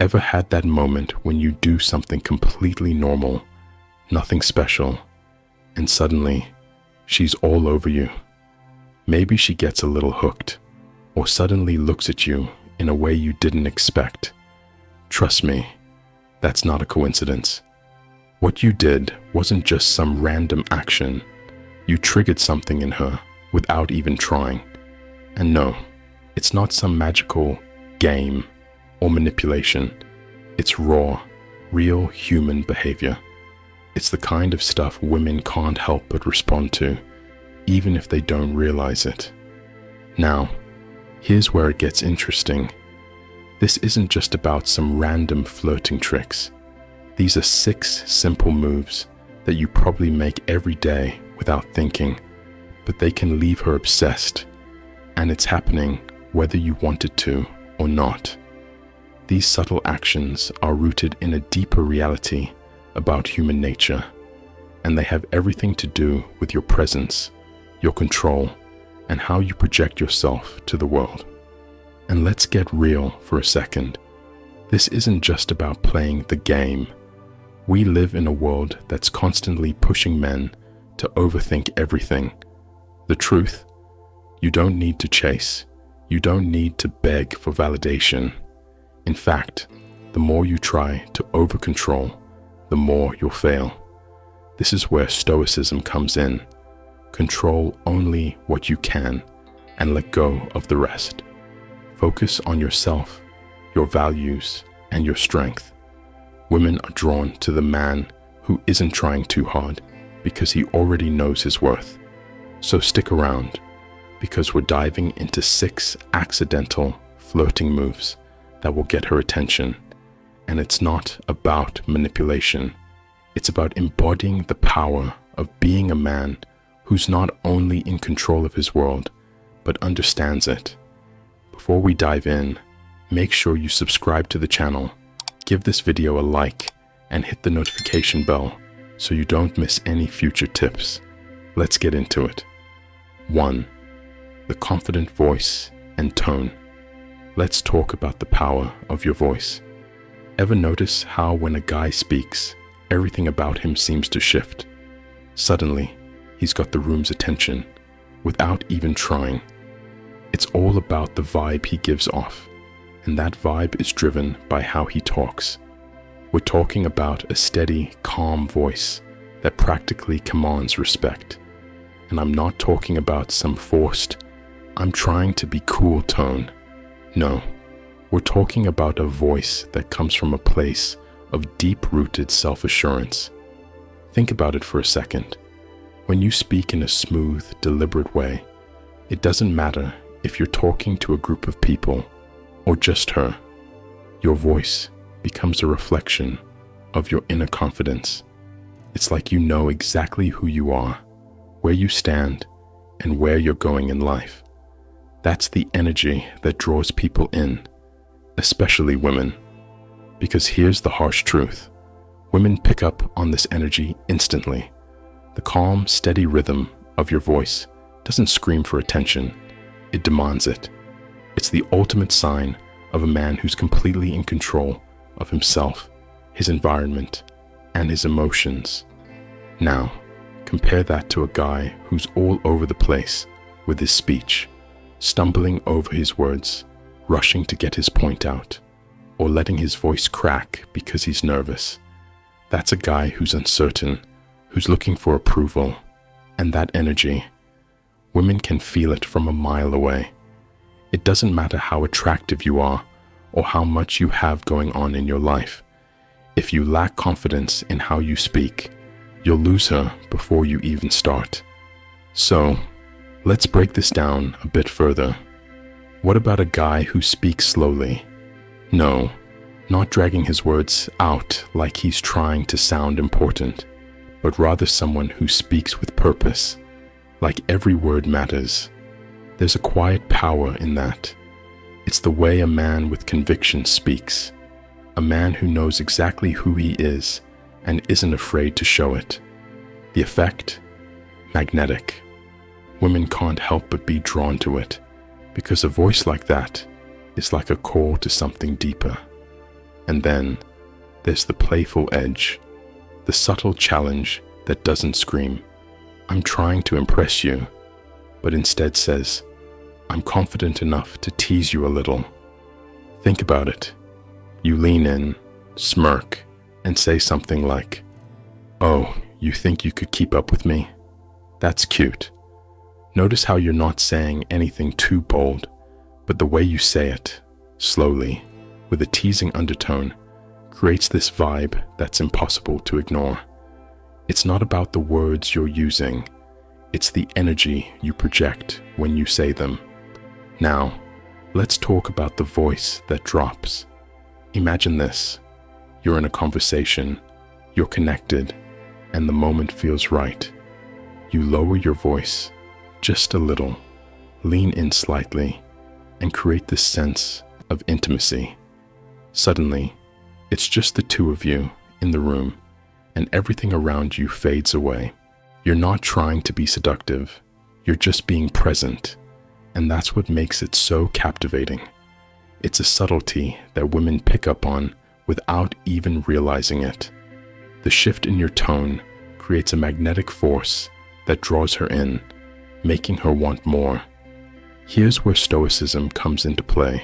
Ever had that moment when you do something completely normal, nothing special, and suddenly she's all over you? Maybe she gets a little hooked, or suddenly looks at you in a way you didn't expect. Trust me, that's not a coincidence. What you did wasn't just some random action. You triggered something in her without even trying. And no, it's not some magical game or manipulation. It's raw, real human behavior. It's the kind of stuff women can't help but respond to, even if they don't realize it. Now, here's where it gets interesting. This isn't just about some random flirting tricks. These are 6 simple moves that you probably make every day without thinking, but they can leave her obsessed, and it's happening whether you want it to or not. These subtle actions are rooted in a deeper reality about human nature, and they have everything to do with your presence, your control, and how you project yourself to the world. And let's get real for a second. This isn't just about playing the game. We live in a world that's constantly pushing men to overthink everything. The truth, you don't need to chase. You don't need to beg for validation. In fact, the more you try to over-control, the more you'll fail. This is where Stoicism comes in. Control only what you can and let go of the rest. Focus on yourself, your values, and your strength. Women are drawn to the man who isn't trying too hard because he already knows his worth. So stick around, because we're diving into 6 accidental flirting moves that will get her attention. And it's not about manipulation. It's about embodying the power of being a man who's not only in control of his world, but understands it. Before we dive in, make sure you subscribe to the channel, give this video a like, and hit the notification bell so you don't miss any future tips. Let's get into it. 1. The confident voice and tone. Let's talk about the power of your voice. Ever notice how when a guy speaks, everything about him seems to shift? Suddenly, he's got the room's attention without even trying. It's all about the vibe he gives off, and that vibe is driven by how he talks. We're talking about a steady, calm voice that practically commands respect. And I'm not talking about some forced, I'm trying to be cool tone. No, we're talking about a voice that comes from a place of deep-rooted self-assurance. Think about it for a second. When you speak in a smooth, deliberate way, it doesn't matter if you're talking to a group of people or just her. Your voice becomes a reflection of your inner confidence. It's like you know exactly who you are, where you stand, and where you're going in life. That's the energy that draws people in, especially women. Because here's the harsh truth. Women pick up on this energy instantly. The calm, steady rhythm of your voice doesn't scream for attention. It demands it. It's the ultimate sign of a man who's completely in control of himself, his environment, and his emotions. Now, compare that to a guy who's all over the place with his speech, stumbling over his words, rushing to get his point out, or letting his voice crack because he's nervous. That's a guy who's uncertain, who's looking for approval, and that energy, women can feel it from a mile away. It doesn't matter how attractive you are or how much you have going on in your life. If you lack confidence in how you speak, you'll lose her before you even start. So, let's break this down a bit further. What about a guy who speaks slowly? No, not dragging his words out like he's trying to sound important, but rather someone who speaks with purpose, like every word matters. There's a quiet power in that. It's the way a man with conviction speaks, a man who knows exactly who he is and isn't afraid to show it. The effect? Magnetic. Women can't help but be drawn to it, because a voice like that is like a call to something deeper. And then there's the playful edge, the subtle challenge that doesn't scream, "I'm trying to impress you," but instead says, "I'm confident enough to tease you a little." Think about it. You lean in, smirk, and say something like, "Oh, you think you could keep up with me? That's cute." Notice how you're not saying anything too bold, but the way you say it, slowly, with a teasing undertone, creates this vibe that's impossible to ignore. It's not about the words you're using, it's the energy you project when you say them. Now, let's talk about the voice that drops. Imagine this. You're in a conversation, you're connected, and the moment feels right. You lower your voice just a little, lean in slightly, and create this sense of intimacy. Suddenly, it's just the two of you in the room, and everything around you fades away. You're not trying to be seductive, you're just being present, and that's what makes it so captivating. It's a subtlety that women pick up on without even realizing it. The shift in your tone creates a magnetic force that draws her in, making her want more. Here's where Stoicism comes into play.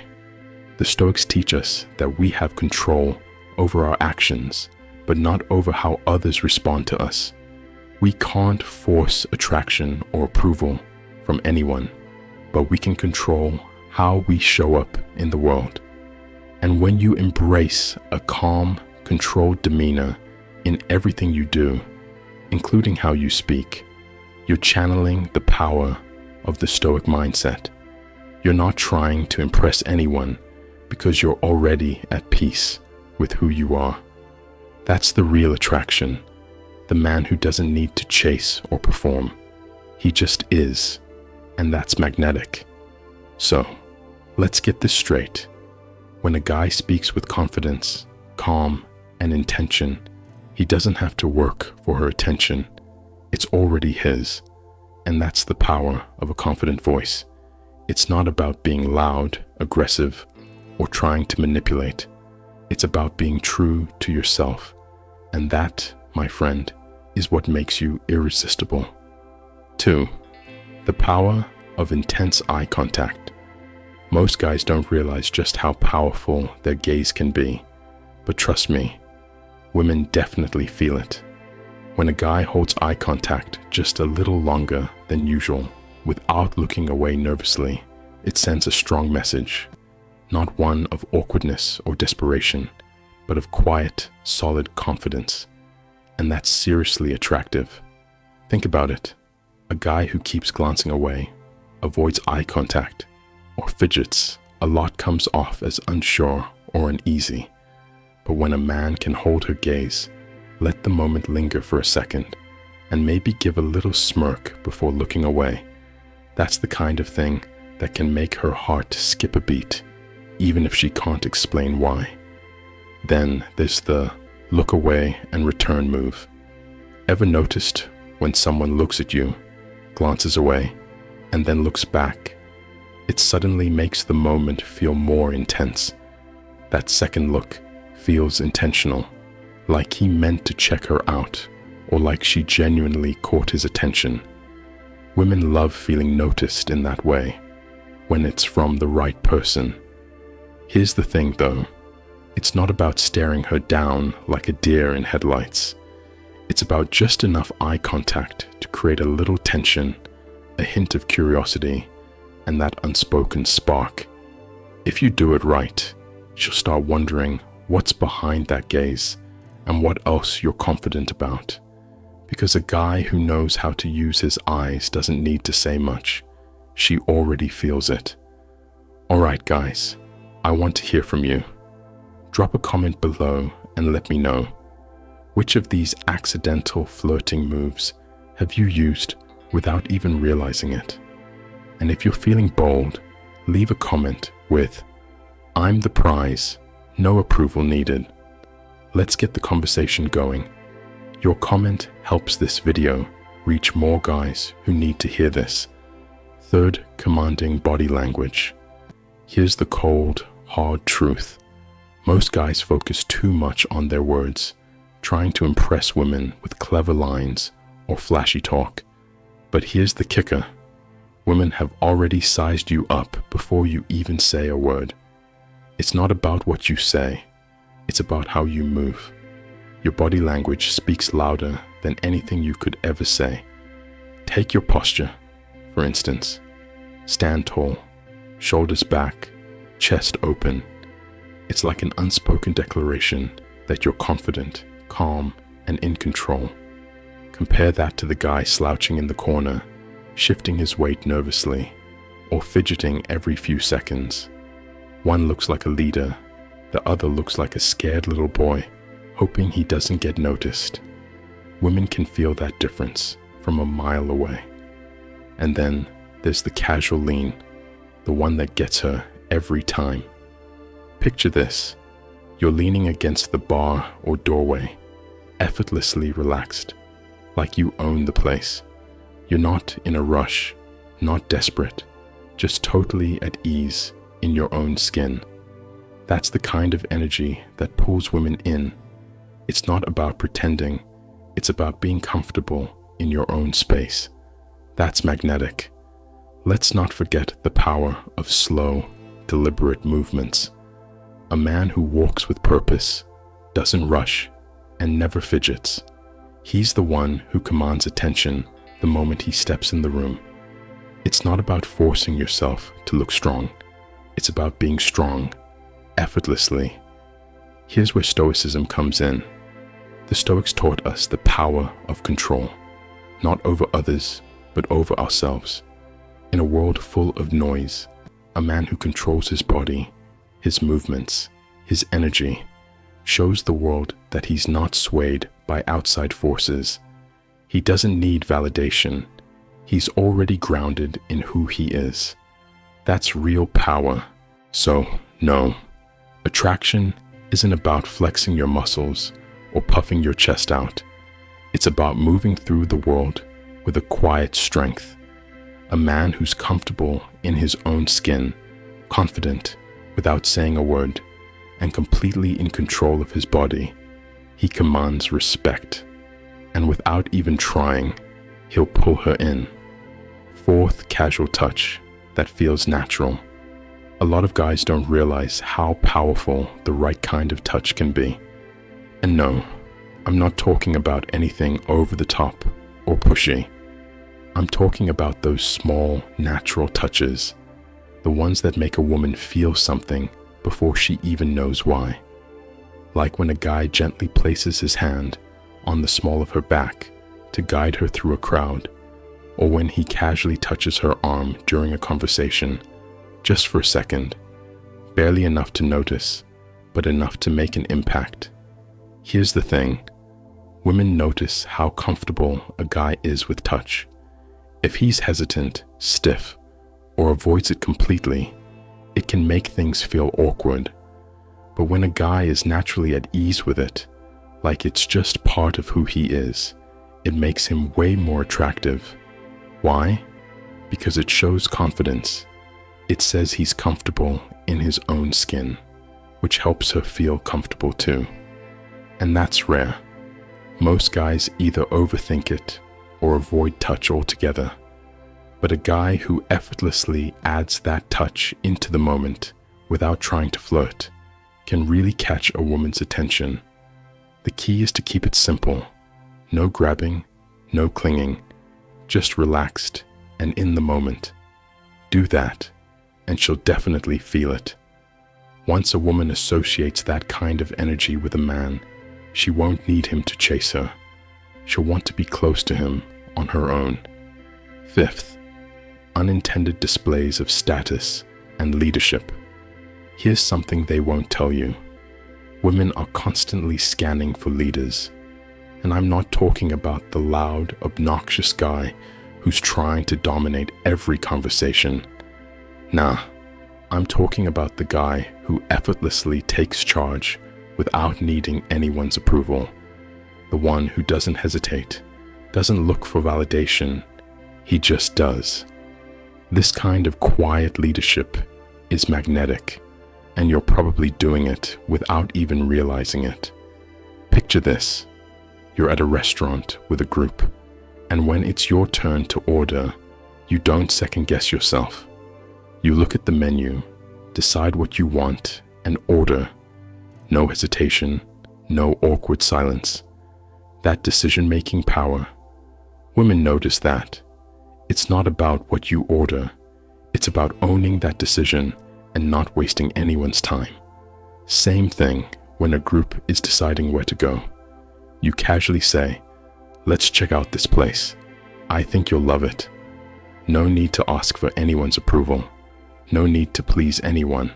The Stoics teach us that we have control over our actions, but not over how others respond to us. We can't force attraction or approval from anyone, but we can control how we show up in the world. And when you embrace a calm, controlled demeanor in everything you do, including how you speak, you're channeling the power of the Stoic mindset. You're not trying to impress anyone because you're already at peace with who you are. That's the real attraction, the man who doesn't need to chase or perform. He just is, and that's magnetic. So, let's get this straight. When a guy speaks with confidence, calm, and intention, he doesn't have to work for her attention. It's already his, and that's the power of a confident voice. It's not about being loud, aggressive, or trying to manipulate. It's about being true to yourself, and that, my friend, is what makes you irresistible. 2. The power of intense eye contact. Most guys don't realize just how powerful their gaze can be, but trust me, women definitely feel it. When a guy holds eye contact just a little longer than usual, without looking away nervously, it sends a strong message, not one of awkwardness or desperation, but of quiet, solid confidence. And that's seriously attractive. Think about it. A guy who keeps glancing away, avoids eye contact, or fidgets, a lot comes off as unsure or uneasy. But when a man can hold her gaze, let the moment linger for a second, and maybe give a little smirk before looking away, that's the kind of thing that can make her heart skip a beat, even if she can't explain why. Then there's the look away and return move. Ever noticed when someone looks at you, glances away, and then looks back? It suddenly makes the moment feel more intense. That second look feels intentional, like he meant to check her out, or like she genuinely caught his attention. Women love feeling noticed in that way, when it's from the right person. Here's the thing though, it's not about staring her down like a deer in headlights. It's about just enough eye contact to create a little tension, a hint of curiosity, and that unspoken spark. If you do it right, she'll start wondering what's behind that gaze and what else you're confident about. Because a guy who knows how to use his eyes doesn't need to say much. She already feels it. Alright guys, I want to hear from you. Drop a comment below and let me know. Which of these accidental flirting moves have you used without even realizing it? And if you're feeling bold, leave a comment with, "I'm the prize, no approval needed." Let's get the conversation going. Your comment helps this video reach more guys who need to hear this. Third, commanding body language. Here's the cold, hard truth. Most guys focus too much on their words, trying to impress women with clever lines or flashy talk. But here's the kicker. Women have already sized you up before you even say a word. It's not about what you say. It's about how you move. Your body language speaks louder than anything you could ever say. Take your posture, for instance. Stand tall, shoulders back, chest open. It's like an unspoken declaration that you're confident, calm, and in control. Compare that to the guy slouching in the corner, shifting his weight nervously, or fidgeting every few seconds. One looks like a leader, the other looks like a scared little boy, hoping he doesn't get noticed. Women can feel that difference from a mile away. And then there's the casual lean, the one that gets her every time. Picture this. You're leaning against the bar or doorway, effortlessly relaxed, like you own the place. You're not in a rush, not desperate, just totally at ease in your own skin. That's the kind of energy that pulls women in. It's not about pretending, it's about being comfortable in your own space. That's magnetic. Let's not forget the power of slow, deliberate movements. A man who walks with purpose, doesn't rush, and never fidgets. He's the one who commands attention the moment he steps in the room. It's not about forcing yourself to look strong. It's about being strong, effortlessly. Here's where Stoicism comes in. The Stoics taught us the power of control, not over others, but over ourselves. In a world full of noise, a man who controls his body, his movements, his energy, shows the world that he's not swayed by outside forces. He doesn't need validation. He's already grounded in who he is. That's real power. So, no, attraction isn't about flexing your muscles or puffing your chest out. It's about moving through the world with a quiet strength. A man who's comfortable in his own skin, confident without saying a word, and completely in control of his body. He commands respect, and without even trying, he'll pull her in. Fourth, casual touch that feels natural. A lot of guys don't realize how powerful the right kind of touch can be. And no, I'm not talking about anything over the top or pushy. I'm talking about those small, natural touches, the ones that make a woman feel something before she even knows why. Like when a guy gently places his hand on the small of her back to guide her through a crowd, or when he casually touches her arm during a conversation, just for a second, barely enough to notice, but enough to make an impact. Here's the thing. Women notice how comfortable a guy is with touch. If he's hesitant, stiff, or avoids it completely, it can make things feel awkward. But when a guy is naturally at ease with it, like it's just part of who he is, it makes him way more attractive. Why? Because it shows confidence. It says he's comfortable in his own skin, which helps her feel comfortable too. And that's rare. Most guys either overthink it or avoid touch altogether. But a guy who effortlessly adds that touch into the moment without trying to flirt can really catch a woman's attention. The key is to keep it simple. No grabbing, no clinging, just relaxed and in the moment. Do that, and she'll definitely feel it. Once a woman associates that kind of energy with a man, she won't need him to chase her. She'll want to be close to him on her own. Fifth, unintended displays of status and leadership. Here's something they won't tell you. Women are constantly scanning for leaders. And I'm not talking about the loud, obnoxious guy who's trying to dominate every conversation. Nah, I'm talking about the guy who effortlessly takes charge without needing anyone's approval. The one who doesn't hesitate, doesn't look for validation, he just does. This kind of quiet leadership is magnetic, and you're probably doing it without even realizing it. Picture this. You're at a restaurant with a group, and when it's your turn to order, you don't second guess yourself. You look at the menu, decide what you want, and order. No hesitation, no awkward silence. That decision-making power. Women notice that. It's not about what you order. It's about owning that decision and not wasting anyone's time. Same thing when a group is deciding where to go. You casually say, "Let's check out this place. I think you'll love it." No need to ask for anyone's approval. No need to please anyone.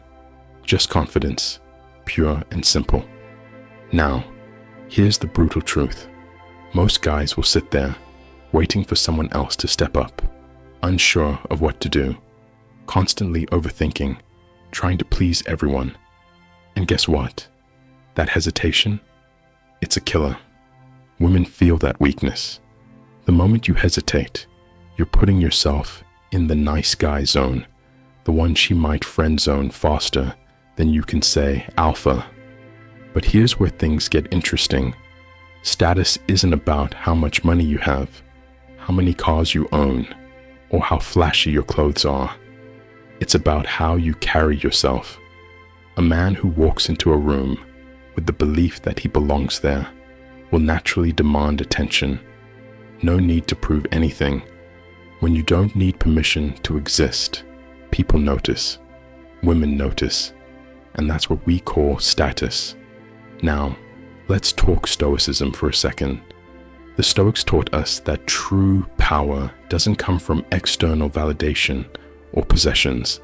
Just confidence, pure and simple. Now, here's the brutal truth. Most guys will sit there, waiting for someone else to step up, unsure of what to do, constantly overthinking, trying to please everyone. And guess what? That hesitation, it's a killer. Women feel that weakness. The moment you hesitate, you're putting yourself in the nice guy zone, the one she might friend zone faster than you can say alpha. But here's where things get interesting. Status isn't about how much money you have, how many cars you own, or how flashy your clothes are. It's about how you carry yourself. A man who walks into a room with the belief that he belongs there will naturally demand attention. No need to prove anything. When you don't need permission to exist, people notice. Women notice. And that's what we call status. Now, let's talk Stoicism for a second. The Stoics taught us that true power doesn't come from external validation or possessions.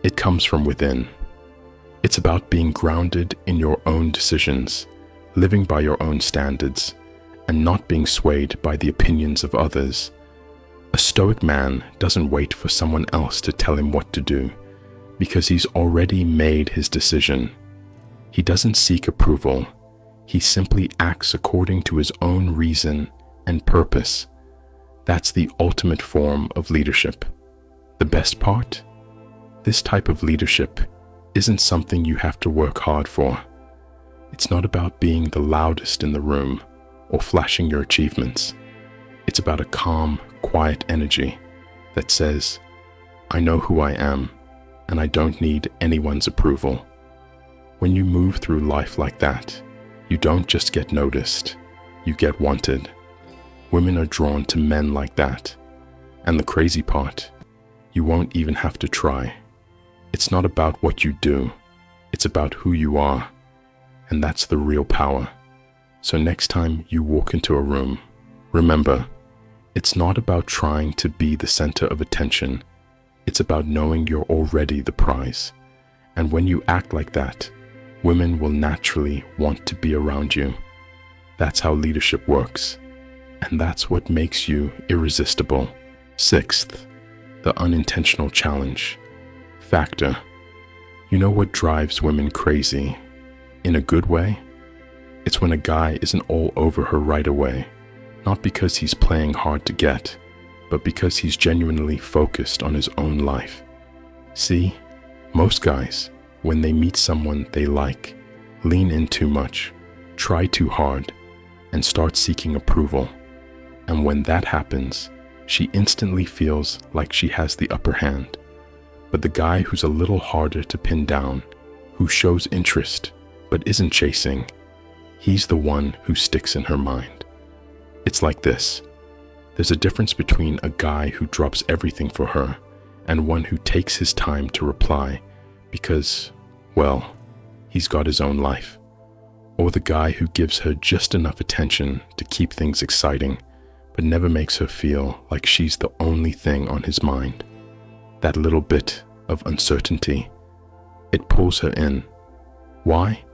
It comes from within. It's about being grounded in your own decisions, living by your own standards, and not being swayed by the opinions of others. A Stoic man doesn't wait for someone else to tell him what to do, because he's already made his decision. He doesn't seek approval. He simply acts according to his own reason and purpose. That's the ultimate form of leadership. The best part? This type of leadership isn't something you have to work hard for. It's not about being the loudest in the room or flashing your achievements. It's about a calm, quiet energy that says, "I know who I am, and I don't need anyone's approval." When you move through life like that, you don't just get noticed, you get wanted. Women are drawn to men like that. And the crazy part, you won't even have to try. It's not about what you do, it's about who you are. And that's the real power. So next time you walk into a room, remember, it's not about trying to be the center of attention. It's about knowing you're already the prize. And when you act like that, women will naturally want to be around you. That's how leadership works. And that's what makes you irresistible. Sixth, the unintentional challenge factor. You know what drives women crazy? In a good way? It's when a guy isn't all over her right away. Not because he's playing hard to get, but because he's genuinely focused on his own life. See, most guys, when they meet someone they like, lean in too much, try too hard, and start seeking approval. And when that happens, she instantly feels like she has the upper hand. But the guy who's a little harder to pin down, who shows interest but isn't chasing, he's the one who sticks in her mind. It's like this. There's a difference between a guy who drops everything for her and one who takes his time to reply because, well, he's got his own life. Or the guy who gives her just enough attention to keep things exciting, but never makes her feel like she's the only thing on his mind. That little bit of uncertainty, it pulls her in. Why?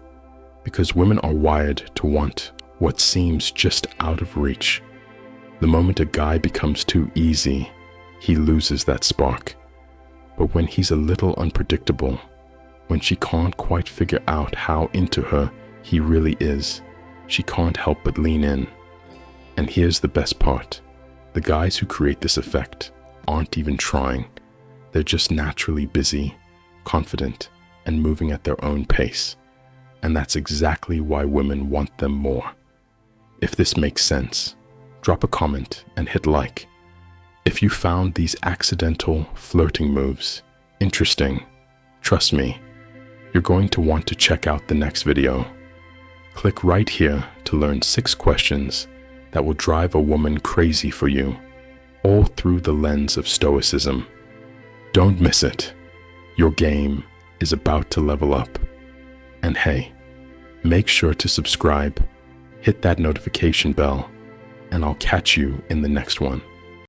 Because women are wired to want what seems just out of reach. The moment a guy becomes too easy, he loses that spark. But when he's a little unpredictable, when she can't quite figure out how into her he really is, she can't help but lean in. And here's the best part. The guys who create this effect aren't even trying. They're just naturally busy, confident, and moving at their own pace. And that's exactly why women want them more. If this makes sense, drop a comment and hit like. If you found these accidental flirting moves interesting, trust me, you're going to want to check out the next video. Click right here to learn 6 questions that will drive a woman crazy for you, all through the lens of Stoicism. Don't miss it. Your game is about to level up. And hey, make sure to subscribe, hit that notification bell, and I'll catch you in the next one.